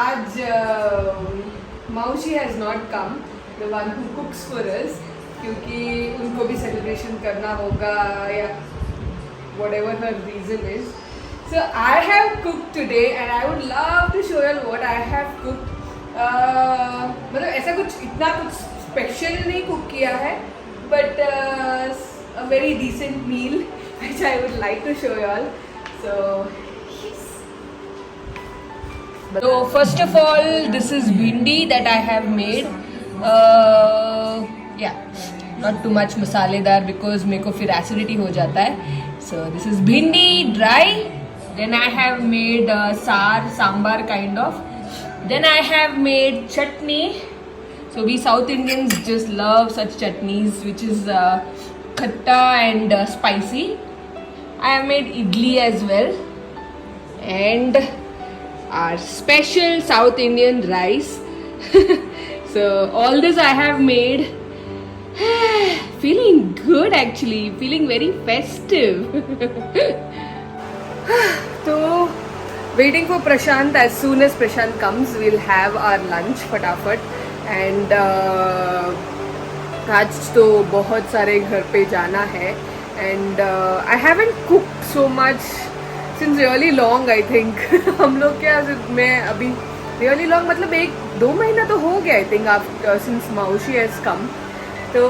आज मौसी has not come, the one who कुक्स for us, क्योंकि उनको भी सेलिब्रेशन करना होगा या whatever her reason is. So I have cooked today and I would love to show you what I have cooked. मतलब ऐसा कुछ इतना कुछ स्पेशल नहीं कुक किया है, but a very decent meal which I would like to show you all. So yes. So first of all, this is bhindi that I have made. Yeah, not too much मसालेदार because मेरे को फिर acidity हो जाता है. So this is bhindi dry. Then I have made sambar kind of. Then I have made chutney. So we South Indians just love such chutneys, which is khatta and spicy. I have made idli as well, and our special South Indian rice. So all this I have made. Feeling good actually, feeling very festive. So waiting for Prashant. As soon as Prashant comes, we'll have our lunch फटाफट. And आज तो बहुत सारे घर पे जाना है. And I haven't cooked so much since really long, I think. हम लोग क्या, मैं अभी really long मतलब 1-2 महीना तो हो गया, I think, after since Maushi has come. तो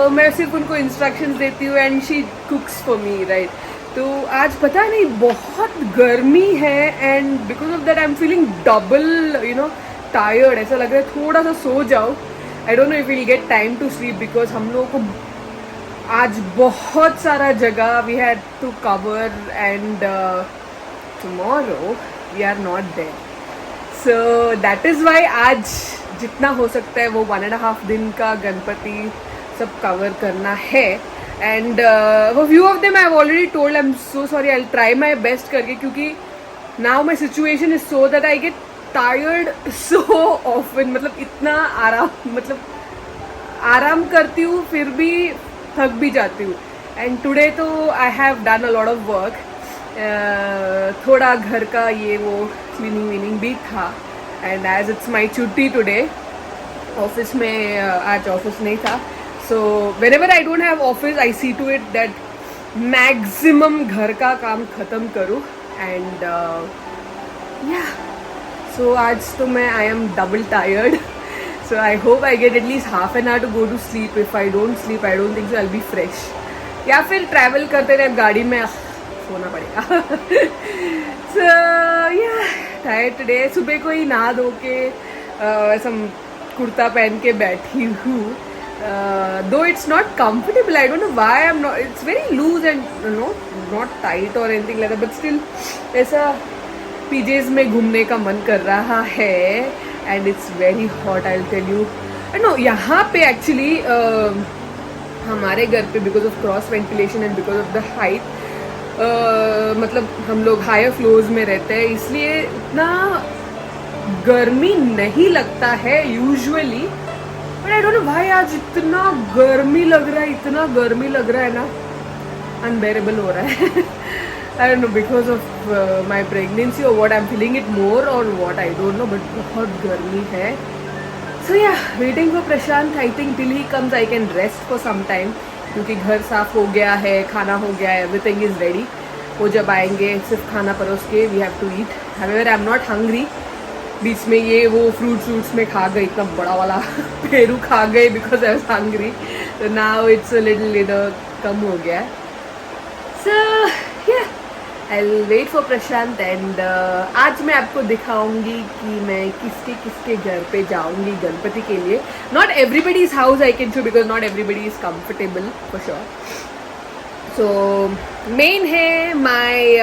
मैं सिर्फ उनको इंस्ट्रक्शंस देती हूँ and she cooks for me, right. तो आज पता नहीं बहुत गर्मी है and because of that I am feeling double tired. ऐसा लग रहा है थोड़ा सा सो जाओ. I don't know if will get time to sleep because हम लोगों को आज बहुत सारा जगह we had to cover and tomorrow we are not there. So that is why आज जितना हो सकता है वो 1.5 दिन का गणपति सब कवर करना है. एंड वो few of them I have already told. I am so sorry. I will try my best करके, क्योंकि now my situation is so that I get tired so often. मतलब इतना आराम करती हूँ फिर भी थक भी जाती हूँ. एंड टुडे तो I have done a lot of work. थोड़ा घर का ये वो क्लीनिंग वीनिंग भी था. एंड एज इट्स माई छुट्टी टुडे, ऑफिस में आज ऑफिस नहीं था. So whenever I don't have office I see to it that maximum घर का काम ख़त्म करूँ. एंड या सो आज तो मैं I am double tired. So I hope I get at least half an hour to go to sleep. If I don't sleep I don't think so I will be fresh. या फिर ट्रैवल करते रहे गाड़ी में सोना पड़ेगा. सो या टायर्ड टुडे. सुबह को ही नहा धो के ऐसा कुर्ता पहन के बैठी हूँ. Though it's not comfortable. I don't know why I am not. It's very loose and not tight और anything like that, but still ऐसा पीजेज में घूमने का मन कर रहा है. And it's very hot, I will tell you. No यहाँ पे एक्चुअली हमारे घर पे because of cross ventilation and because of the height, मतलब हम लोग हायर फ्लोर्स में रहते हैं, इसलिए इतना गर्मी नहीं लगता है usually. But I don't no भाई आज इतना गर्मी लग रहा है, इतना गर्मी लग रहा है ना, अनबेरेबल हो रहा है. I don't know because of my pregnancy और what I am feeling it more और what I don't know, but बहुत गर्मी है. So yeah waiting for Prashant. I think till he comes I can rest for some time, क्योंकि घर साफ हो गया है, खाना हो गया है, एवरीथिंग इज़ रेडी. वो जब आएंगे सिर्फ खाना परोस के we have to eat. However I am not hungry. बीच में ये वो फ्रूट्स में खा गए, इतना बड़ा वाला पेरू खा गए बिकॉज आई वाज हंग्री. तो नाउ इट्स अ लिटिल कम हो गया. So yeah I will wait for Prashant. And आज मैं आपको दिखाऊंगी कि मैं किसके किसके घर पे जाऊंगी गणपति के लिए. Not everybody's house I can show because not everybody is comfortable for sure. So main है माई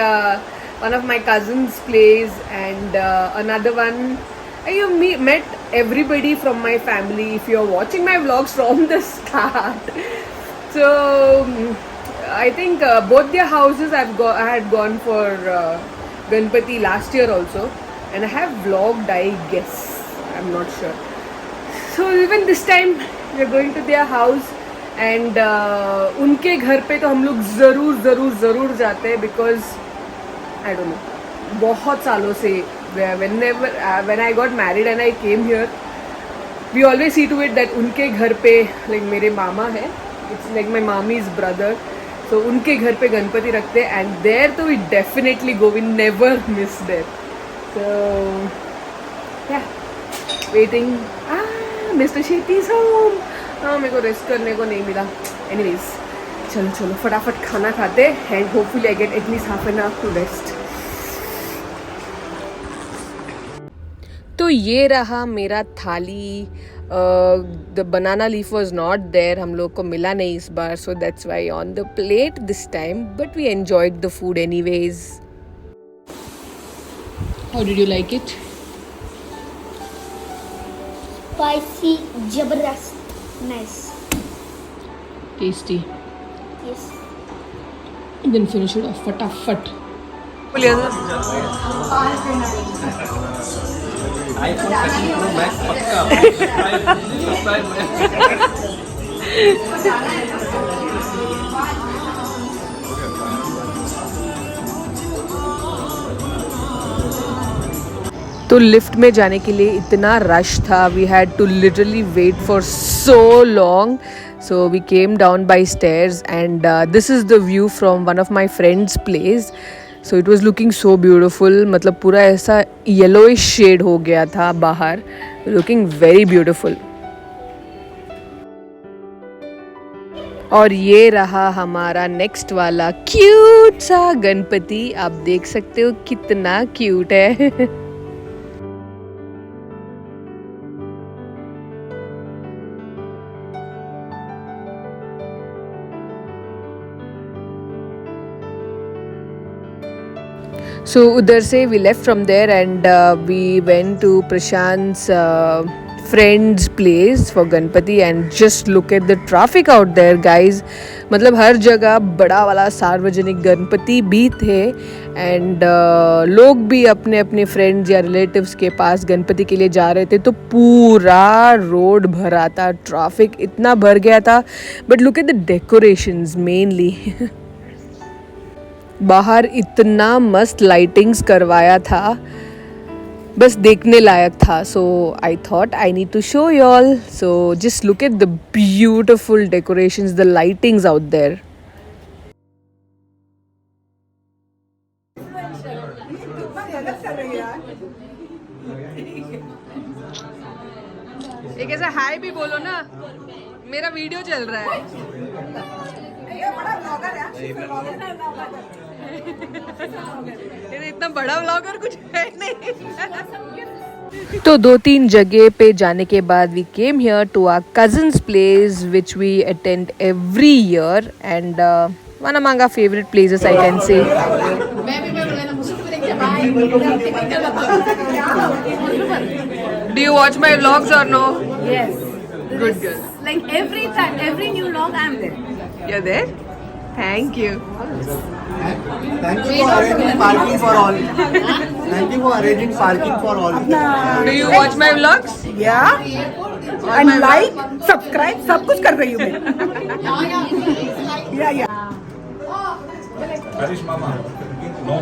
one of my cousin's place and another one. You met everybody from my family if you're watching my vlogs from the start. So I think both their houses I had gone for Ganpati last year also, and I have vlogged, I guess, I'm not sure. So even this time we're going to their house and उनके घर पे तो हम लोग ज़रूर जाते हैं because I don't no बहुत सालों से whenever when I got married and I came here, we always see to it that उनके घर पे like मेरे मामा है, it's like my mommy's brother, so उनके घर पे गणपति रखते हैं and there तो we definitely go, we never miss there. So yeah, waiting. Mr. Shetty is home. मेरे को रेस्ट करने को नहीं मिला. Anyways, चलो चलो फटाफट खाना खाते and hopefully I get at least half an hour to rest. तो ये रहा मेरा thali. The banana leaf was not there, हम लोग को मिला नहीं इस बार, so that's why on the plate this time, but we enjoyed the food anyways. How did you like it? Spicy, जबरदस्त, nice. Tasty. Yes. Then finish it off फटाफट. iPhone 13 Pro Max पक्का. तो लिफ्ट में जाने के लिए इतना rush था, we had to literally wait for so long. So we came down by stairs and this is the view from one of my friend's place. So it was looking so beautiful. मतलब पूरा ऐसा yellowish shade हो गया था बाहर. Looking very beautiful. और ये रहा हमारा नेक्स्ट वाला क्यूट सा गणपति. आप देख सकते हो कितना क्यूट है. So उधर से we left from there and we went to Prashant's friend's place for Ganpati and just look at the traffic out there guys. मतलब हर जगह बड़ा वाला सार्वजनिक गणपति भी थे and लोग भी अपने अपने फ्रेंड्स या रिलेटिव्स के पास गणपति के लिए जा रहे थे, तो पूरा रोड भरा था, ट्रैफिक इतना भर गया था. But look at the decorations mainly. बाहर इतना मस्त लाइटिंग्स करवाया था, बस देखने लायक था. So I thought I need to show you all. So just look at the beautiful decorations, the lightings out there. एक ऐसा हाय भी बोलो ना, मेरा वीडियो चल रहा है. इतना बड़ा व्लॉगर कुछ है नहीं. तो 2-3 जगह पे जाने के बाद we came here to our cousins place which we attend every year and one among our favourite places I can say. Do you watch my vlogs or no? Yes. Good girl. Like every time, every new vlog, I'm there. You're there? Thank you. Thank you for arranging parking for all. Thank you for arranging parking for all. Do you watch my vlogs? Yeah. And like, subscribe, सब कुछ कर रही हूँ मैं. Yeah. Harish Mama. No.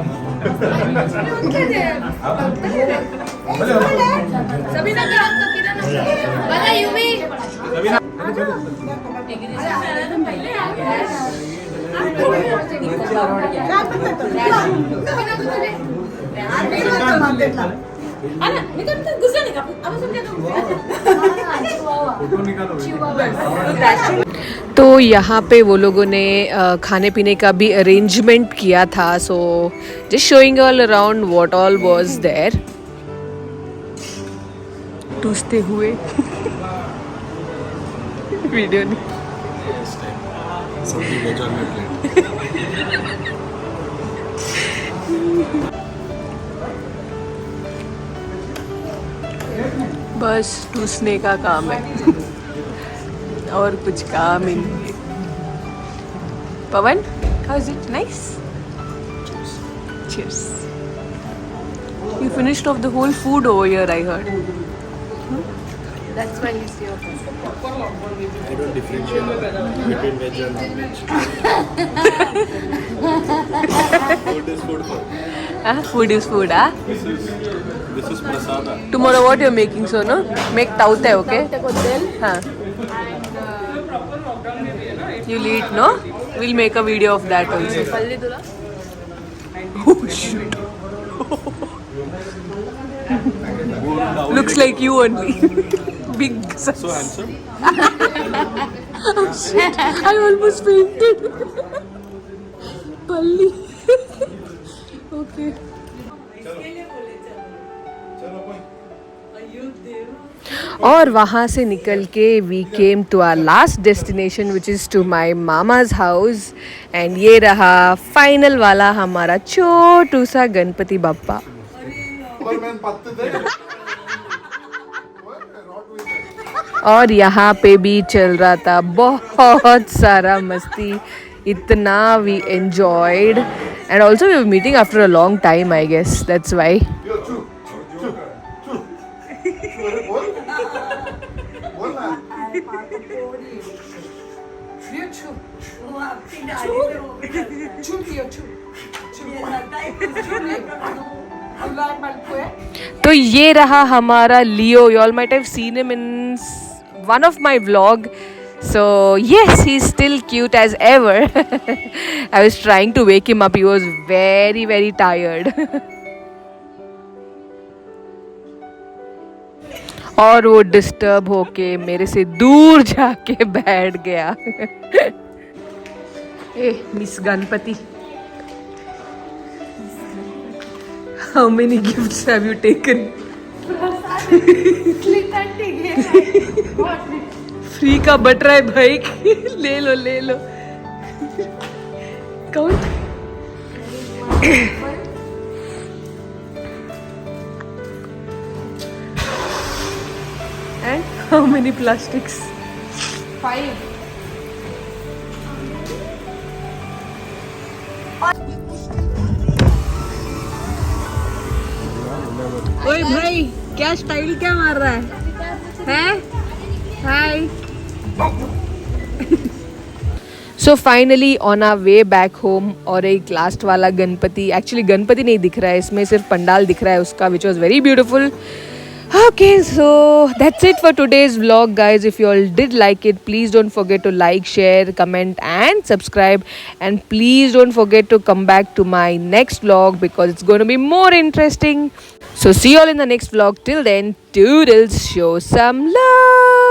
तो यहाँ पे वो लोगों ने खाने पीने का भी अरेंजमेंट किया था. So just showing all around what all was there. टूसते हुए वीडियो नहीं. बस टूसने का काम है और कुछ काम ही नहीं है. पवन, how is it? Nice? Cheers. You finished off the whole food over here, I heard. That's why he's here. I don't differentiate between veg and non-veg. Food is food for me. Food is food, huh? This is prasada. Tomorrow what you're making, so no? Make taute, okay? Huh. You'll eat, no? We'll make a video of that also. Oh shit. Looks like you only. Big size. So handsome. Oh shit. I almost fainted. Palli. Okay. और वहाँ से निकल के we came to our last destination which is to my मामाज house and ये रहा final वाला हमारा छोटू सा गणपति बप्पा. और यहाँ पे भी चल रहा था बहुत सारा मस्ती. इतना we enjoyed and also we were meeting after a long time I guess that's why. तो ये रहा हमारा लियो. You all might have seen him in one of my vlog. So yes, he's still cute as ever. I was trying to wake him up. He was very very tired. और वो disturb होके मेरे से दूर जाके बैठ गया. ए miss Ganpati, how many gifts have you taken? Free का बट रहा है भाई. ले लो ले लो. Count. And how many plastics? 5. ओए भाई क्या स्टाइल क्या मार रहा है? Hi. So finally on our way back home. और एक लास्ट वाला गणपति, एक्चुअली गणपति नहीं दिख रहा है इसमें, सिर्फ पंडाल दिख रहा है उसका, which was very beautiful. Okay, so that's it for today's vlog, guys. If you all did like it, please don't forget to like, share, comment and subscribe. And please don't forget to come back to my next vlog because it's going to be more interesting. So see you all in the next vlog. Till then, toodles, show some love.